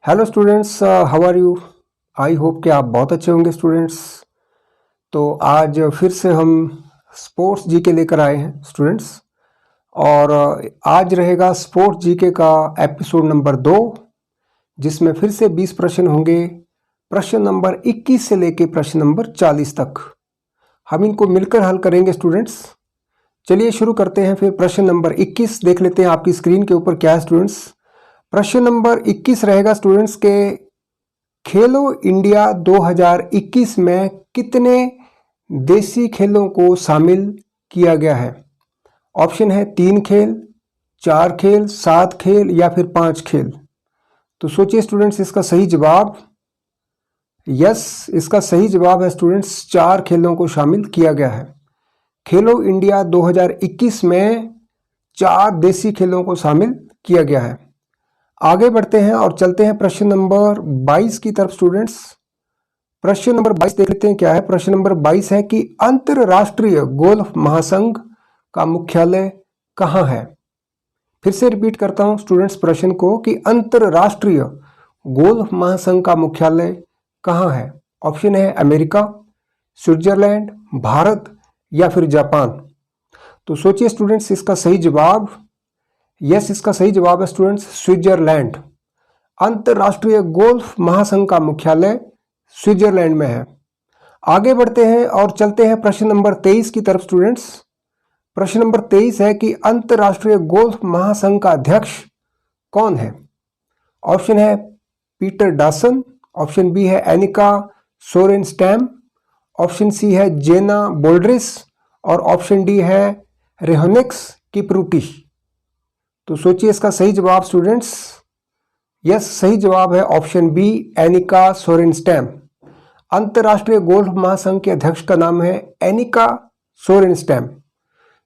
Hello students, how are you. I hope कि आप बहुत अच्छे होंगे स्टूडेंट्स। तो आज फिर से हम स्पोर्ट्स जीके लेकर आए हैं स्टूडेंट्स। और आज रहेगा स्पोर्ट्स जीके का एपिसोड नंबर 2, जिसमें फिर से 20 प्रश्न होंगे। प्रश्न नंबर 21 से लेके प्रश्न नंबर 40 तक हम इनको मिलकर हल करेंगे स्टूडेंट्स। चलिए शुरू करते हैं। फिर प्रश्न नंबर 21 देख लेते हैं आपकी स्क्रीन के ऊपर क्या है स्टूडेंट्स। प्रश्न नंबर 21 रहेगा स्टूडेंट्स के खेलो इंडिया 2021 में कितने देसी खेलों को शामिल किया गया है। ऑप्शन है 3 खेल, 4 खेल, 7 खेल या फिर 5 खेल। तो सोचिए स्टूडेंट्स इसका सही जवाब। यस, इसका सही जवाब है स्टूडेंट्स 4 खेलों को शामिल किया गया है। खेलो इंडिया 2021 में 4 देसी खेलों को शामिल किया गया है। आगे बढ़ते हैं और चलते हैं प्रश्न नंबर 22 की तरफ स्टूडेंट्स। प्रश्न नंबर 22 देख लेते हैं क्या है। प्रश्न नंबर 22 है कि अंतरराष्ट्रीय गोल्फ महासंघ का मुख्यालय कहाँ है। फिर से रिपीट करता हूं स्टूडेंट्स प्रश्न को कि अंतरराष्ट्रीय गोल्फ महासंघ का मुख्यालय कहाँ है। ऑप्शन है अमेरिका, स्विट्जरलैंड, भारत या फिर जापान। तो सोचिए स्टूडेंट्स इसका सही जवाब। यस, इसका सही जवाब है स्टूडेंट्स स्विट्जरलैंड। अंतरराष्ट्रीय गोल्फ महासंघ का मुख्यालय स्विट्जरलैंड में है। आगे बढ़ते हैं और चलते हैं प्रश्न नंबर 23 की तरफ स्टूडेंट्स। प्रश्न नंबर 23 है कि अंतरराष्ट्रीय गोल्फ महासंघ का अध्यक्ष कौन है। ऑप्शन है पीटर डॉसन, ऑप्शन बी है एनिका सोरेनस्टैम, ऑप्शन सी है जेना बोल्ड्रिस और ऑप्शन डी है रेहोनिक्स किप्रूटी। तो सोचिए इसका सही जवाब स्टूडेंट्स। यस, सही जवाब है ऑप्शन बी एनिका सोरेनस्टैम। अंतरराष्ट्रीय गोल्फ महासंघ के अध्यक्ष का नाम है एनिका सोरेनस्टैम।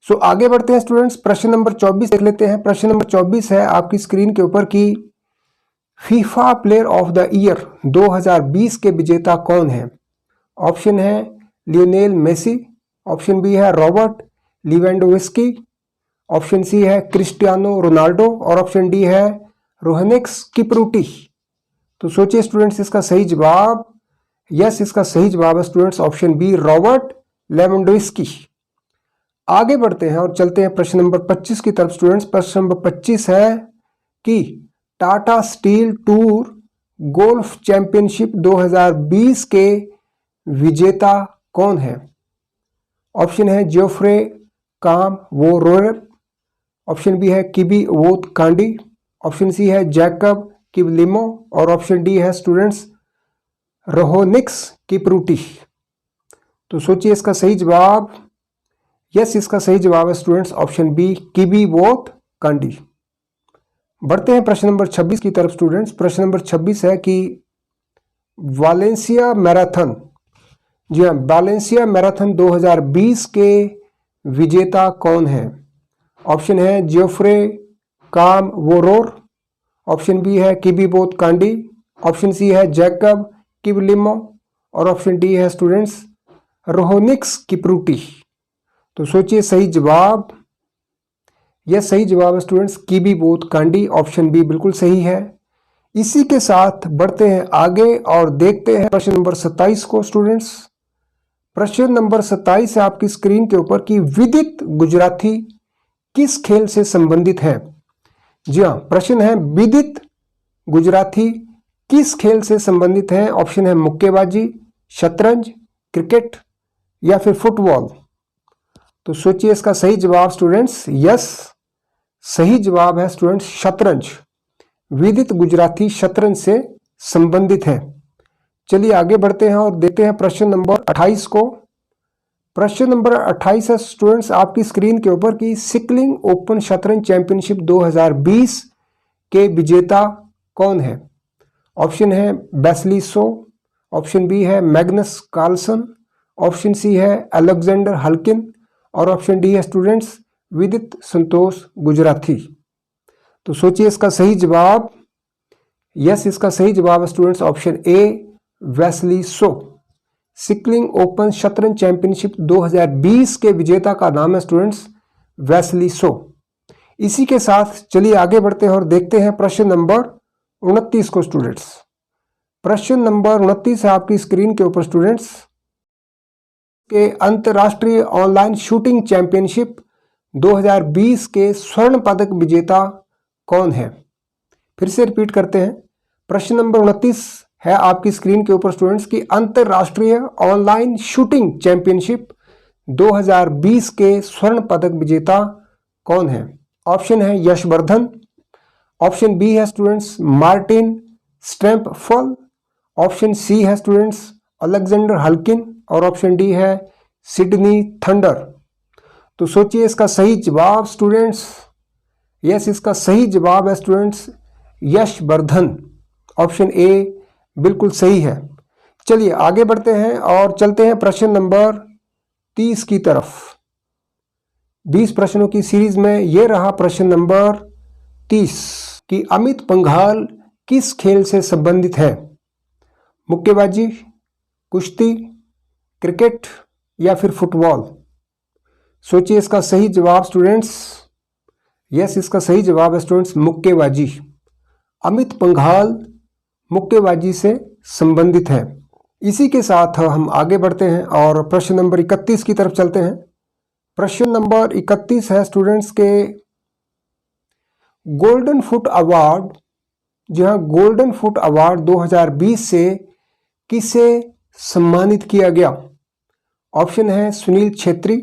सो आगे बढ़ते हैं स्टूडेंट्स। प्रश्न नंबर 24 देख लेते हैं। प्रश्न नंबर 24 है आपकी स्क्रीन के ऊपर की FIFA player of the year 2020 के विजेता कौन है। ऑप्शन है लियोनेल मेसी, ऑप्शन बी है रॉबर्ट लिवेंडोव्स्की, ऑप्शन सी है क्रिस्टियानो रोनाल्डो और ऑप्शन डी है रोहनिक्स किप्रूटी। तो सोचिए स्टूडेंट्स इसका सही जवाब। यस, इसका सही जवाब है students option B Robert Lewandowski. आगे बढ़ते हैं और चलते हैं प्रश्न नंबर 25 की तरफ स्टूडेंट्स। प्रश्न नंबर 25 है कि Tata steel tour golf championship 2020 के विजेता कौन है। ऑप्शन है जोफ्रे काम वो रोयर, ऑप्शन बी है किबी वोत कांडी, ऑप्शन सी है जैकब किबलिमो और ऑप्शन डी है स्टूडेंट्स रोहोनिक्स किप्रूटी। तो सोचिए इसका सही जवाब। यस, इसका सही जवाब है स्टूडेंट्स ऑप्शन बी किबी वोत कांडी। बढ़ते हैं प्रश्न नंबर 26 की तरफ स्टूडेंट्स। प्रश्न नंबर 26 है कि वालेंसिया मैराथन, जी हाँ, वालेंसिया मैराथन 2020 के विजेता कौन है। ऑप्शन है जियोफ्रे काम वोरोर, ऑप्शन बी है किबीबोत कांडी, ऑप्शन सी है जैकब किबलिमो और ऑप्शन डी है स्टूडेंट्स रोहोनिक्स किप्रूटी। तो सोचिए सही जवाब। यह सही जवाब है स्टूडेंट्स किबीबोत कांडी, ऑप्शन बी बिल्कुल सही है। इसी के साथ बढ़ते हैं आगे और देखते हैं प्रश्न नंबर 27 को स्टूडेंट्स। प्रश्न नंबर 27 है आपकी स्क्रीन के ऊपर कि विदित गुजराती किस खेल से संबंधित है। जी हाँ, प्रश्न है विदित गुजराती किस खेल से संबंधित है। ऑप्शन है मुक्केबाजी, शतरंज, क्रिकेट या फिर फुटबॉल। तो सोचिए इसका सही जवाब स्टूडेंट्स। यस, सही जवाब है स्टूडेंट्स शतरंज। विदित गुजराती शतरंज से संबंधित है। चलिए आगे बढ़ते हैं और देखते हैं प्रश्न नंबर 28 को। प्रश्न नंबर 28 है स्टूडेंट्स आपकी स्क्रीन के ऊपर की सिकलिंग ओपन शतरंज चैंपियनशिप 2020 के विजेता कौन है। ऑप्शन है बेस्ली सो, ऑप्शन बी है मैग्नस कार्लसन, ऑप्शन सी है अलेक्जेंडर हल्किन और ऑप्शन डी है स्टूडेंट्स विदित संतोष गुजराती। तो सोचिए इसका सही जवाब। यस, इसका सही जवाब है students option A Wesley So. Sickling open शतरंज चैंपियनशिप 2020 के विजेता का नाम है स्टूडेंट्स वेस्ली सो। इसी के साथ चलिए आगे बढ़ते हैं और देखते हैं प्रश्न नंबर 29 को स्टूडेंट्स। प्रश्न नंबर 29 है आपकी स्क्रीन के ऊपर स्टूडेंट्स के अंतर्राष्ट्रीय ऑनलाइन शूटिंग चैंपियनशिप 2020 के स्वर्ण पदक विजेता कौन है? फिर से रिपीट करते हैं। प्रश्न नंबर 29 है आपकी स्क्रीन के ऊपर स्टूडेंट्स की अंतर्राष्ट्रीय ऑनलाइन शूटिंग चैंपियनशिप 2020 के स्वर्ण पदक विजेता कौन है? ऑप्शन है यशवर्धन, ऑप्शन बी है स्टूडेंट्स मार्टिन स्टेम्पफल, ऑप्शन सी है स्टूडेंट्स अलेक्जेंडर हल्किन और ऑप्शन डी है सिडनी थंडर। तो सोचिए इसका सही जवाब स्टूडेंट्स। यस, इसका सही जवाब है स्टूडेंट्स यशवर्धन। ऑप्शन ए बिल्कुल सही है। चलिए आगे बढ़ते हैं और चलते हैं प्रश्न नंबर 30 की तरफ। 20 प्रश्नों की सीरीज में यह रहा प्रश्न नंबर 30 कि अमित पंघाल किस खेल से संबंधित है? मुक्केबाजी, कुश्ती, क्रिकेट या फिर फुटबॉल? सोचिए इसका सही जवाब स्टूडेंट्स। यस, इसका सही जवाब है स्टूडेंट्स मुक्केबाजी। अमित पंघाल मुक्केबाजी से संबंधित है। इसी के साथ हम आगे बढ़ते हैं और प्रश्न नंबर 31 की तरफ चलते हैं। प्रश्न नंबर 31 है स्टूडेंट्स के गोल्डन फुट अवार्ड, जहां गोल्डन फुट अवार्ड 2020 से किसे सम्मानित किया गया? ऑप्शन है सुनील छेत्री,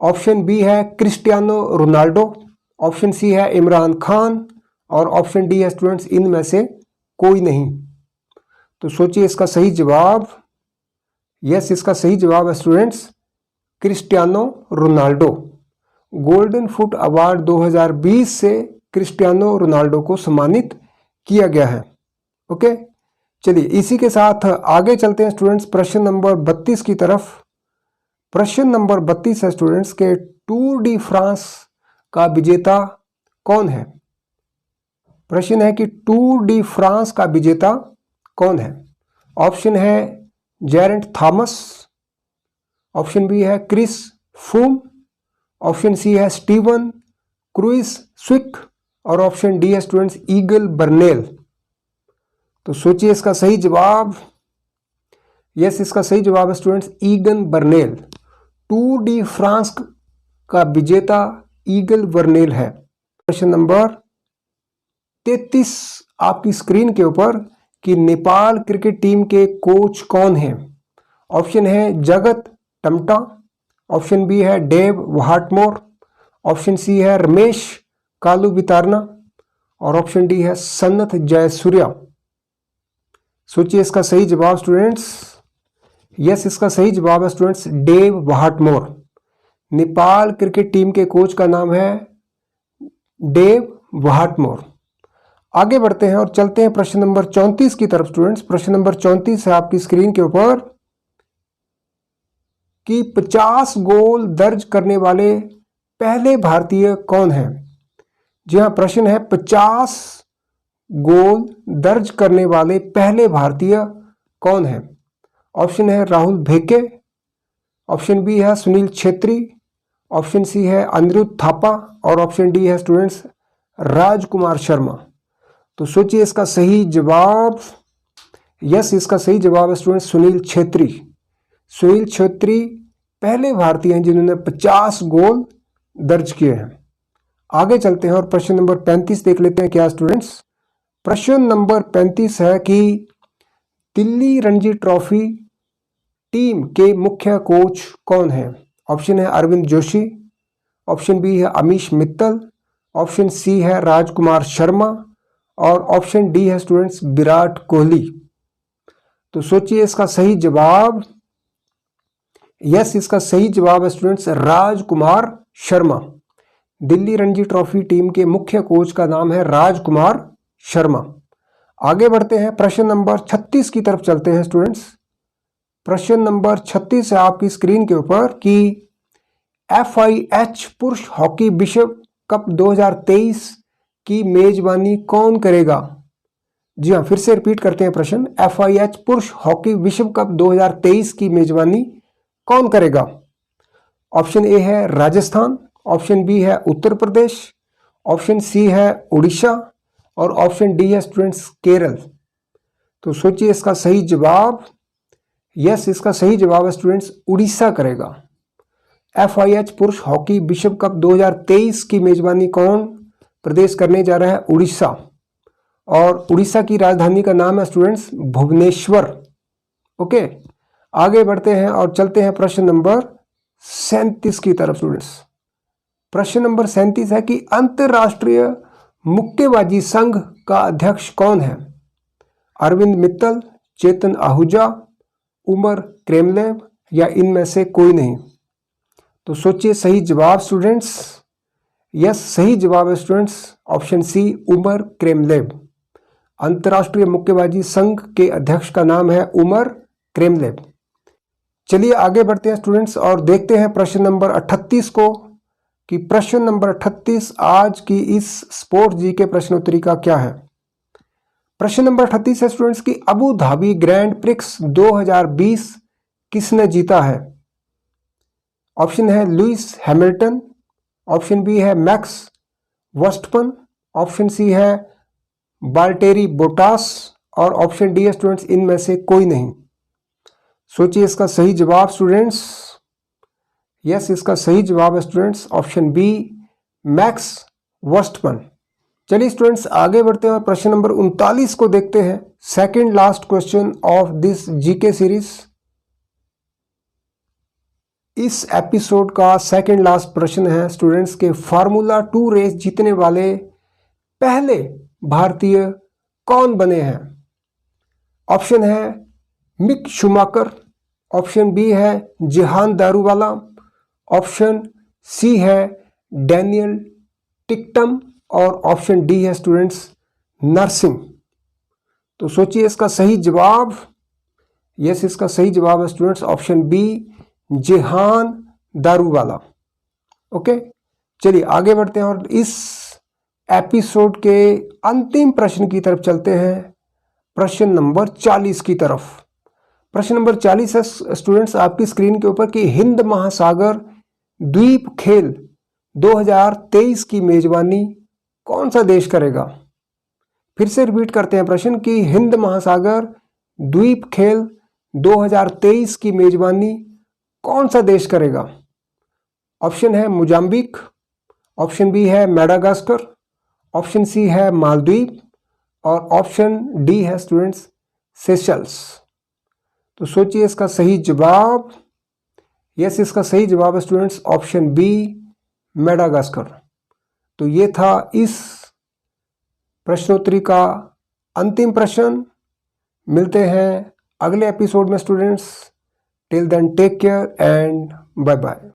ऑप्शन बी है क्रिस्टियानो रोनाल्डो, ऑप्शन सी है इमरान खान और ऑप्शन डी है स्टूडेंट्स इनमें से कोई नहीं। तो सोचिए इसका सही जवाब। यस, इसका सही जवाब है students Cristiano Ronaldo. Golden foot award 2020 से क्रिस्टियानो रोनाल्डो को सम्मानित किया गया है। ओके, चलिए इसी के साथ आगे चलते हैं स्टूडेंट्स प्रश्न नंबर 32 की तरफ। प्रश्न नंबर 32 है स्टूडेंट्स के टूर डी फ्रांस का विजेता कौन है? प्रश्न है कि टूर डी फ्रांस का विजेता कौन है? ऑप्शन है जेरेंट थॉमस, ऑप्शन बी है क्रिस फूम, ऑप्शन सी है स्टीवन क्रूइस स्विक और ऑप्शन डी है स्टूडेंट्स ईगल बर्नेल। तो सोचिए इसका सही जवाब। यस, इसका सही जवाब है students again Burnell. Tour de France का विजेता ईगल बर्नेल है। प्रश्न नंबर 33 आपकी स्क्रीन के ऊपर कि नेपाल क्रिकेट टीम के कोच कौन हैं? ऑप्शन है जगत टम्टा, ऑप्शन बी है डेव वाटमोर, ऑप्शन सी है रमेश कालू बितारना और ऑप्शन डी है सन्नत जयसूर्या। सोचिए इसका सही जवाब स्टूडेंट्स। यस, इसका सही जवाब है students Dav Whatmore. Nepal cricket team के कोच का नाम है डेव वाटमोर। आगे बढ़ते हैं और चलते हैं प्रश्न नंबर 34 की तरफ स्टूडेंट्स। प्रश्न नंबर 34 है आपकी स्क्रीन के ऊपर कि 50 गोल दर्ज करने वाले पहले भारतीय कौन हैं? जी हाँ, प्रश्न है 50 गोल दर्ज करने वाले पहले भारतीय कौन हैं? ऑप्शन है राहुल भेके, ऑप्शन बी है सुनील छेत्री, ऑप्शन सी है अनिरुद्ध थापा और ऑप्शन डी है स्टूडेंट्स राजकुमार शर्मा। तो सोचिए इसका सही जवाब। यस, इसका सही जवाब है स्टूडेंट्स सुनील छेत्री। सुनील छेत्री पहले भारतीय हैं जिन्होंने 50 गोल दर्ज किए हैं। आगे चलते हैं और प्रश्न नंबर 35 देख लेते हैं क्या स्टूडेंट्स। प्रश्न नंबर 35 है कि दिल्ली रणजी ट्रॉफी टीम के मुख्य कोच कौन है? ऑप्शन है अरविंद जोशी, ऑप्शन बी है अमीश मित्तल, ऑप्शन सी है राजकुमार शर्मा और ऑप्शन डी है स्टूडेंट्स विराट कोहली। तो सोचिए इसका सही जवाब। यस, इसका सही जवाब है students Rajkumar Sharma. Delhi Ranji trophy team के मुख्य कोच का नाम है राजकुमार शर्मा। आगे बढ़ते हैं प्रश्न नंबर 36 की तरफ चलते हैं स्टूडेंट्स। प्रश्न नंबर 36 है आपकी स्क्रीन के ऊपर कि FIH पुरुष हॉकी विश्व कप 2023 की मेजबानी कौन करेगा? जी हाँ, फिर से रिपीट करते हैं प्रश्न। FIH पुरुष हॉकी विश्व कप 2023 की मेजबानी कौन करेगा? ऑप्शन ए है राजस्थान, ऑप्शन बी है उत्तर प्रदेश, ऑप्शन सी है उड़ीसा और ऑप्शन डी है स्टूडेंट्स केरल। तो सोचिए इसका सही जवाब, यस इसका सही जवाब है स्टूडेंट्स उड़ीसा करेगा। FIH पुरुष हॉकी विश्व कप 2023 की मेजबानी कौन प्रदेश करने जा रहा है? उड़ीसा। और उड़ीसा की राजधानी का नाम है स्टूडेंट्स भुवनेश्वर। ओके, आगे बढ़ते हैं और चलते हैं प्रश्न नंबर 37 की तरफ स्टूडेंट्स। प्रश्न नंबर 37 है कि अंतरराष्ट्रीय मुक्केबाजी संघ का अध्यक्ष कौन है? अरविंद मित्तल, चेतन आहूजा, उमर क्रेमलेव या इनमें से कोई नहीं। तो सोचिए सही जवाब स्टूडेंट्स। यस सही जवाब है students option C Umar Kremlev. अंतरराष्ट्रीय मुक्केबाजी संघ के अध्यक्ष का नाम है उमर क्रेमलेव। चलिए आगे बढ़ते हैं स्टूडेंट्स और देखते हैं प्रश्न नंबर 38 को कि प्रश्न नंबर 38 आज की इस स्पोर्ट्स जी के प्रश्नोत्तरी का क्या है। प्रश्न नंबर 38 है स्टूडेंट्स की अबू धाबी ग्रैंड प्रिक्स 2020 किसने जीता है? ऑप्शन है लुइस हैमिल्टन, ऑप्शन बी है मैक्स वर्स्टपन, ऑप्शन सी है बाल्टेरी बोटास और ऑप्शन डी है स्टूडेंट्स इनमें से कोई नहीं। सोचिए इसका सही जवाब स्टूडेंट्स। यस इसका सही जवाब है students option B Max Verstappen. चलिए स्टूडेंट्स आगे बढ़ते हैं और प्रश्न नंबर 39 को देखते हैं। Second last question of this GK series. इस एपिसोड का सेकंड लास्ट प्रश्न है स्टूडेंट्स के फार्मूला 2 रेस जीतने वाले पहले भारतीय कौन बने हैं? ऑप्शन है मिक शूमाकर, ऑप्शन बी है जेहान दारूवाला, ऑप्शन सी है डैनियल टिकटम और ऑप्शन डी है स्टूडेंट्स नरसिंह। तो सोचिए इसका सही जवाब। यस इसका सही जवाब है students option B Jehan Daruvala. Okay, चलिए आगे बढ़ते हैं और इस एपिसोड के अंतिम प्रश्न की तरफ चलते हैं, प्रश्न नंबर 40 की तरफ। प्रश्न नंबर 40 है स्टूडेंट्स आपकी स्क्रीन के ऊपर कि हिंद महासागर द्वीप खेल 2023 की मेजबानी कौन सा देश करेगा? फिर से रिपीट करते हैं प्रश्न कि हिंद महासागर द्वीप खेल 2023 की मेजबानी कौन सा देश करेगा? ऑप्शन है मोजाम्बिक, ऑप्शन बी है मेडागास्कर, ऑप्शन सी है मालदीव और ऑप्शन डी है स्टूडेंट्स सेशल्स। तो सोचिए इसका सही जवाब। यस इसका सही जवाब है स्टूडेंट्स ऑप्शन बी मेडागास्कर। तो ये था इस प्रश्नोत्तरी का अंतिम प्रश्न। मिलते हैं अगले एपिसोड में students. Till then take care and bye bye.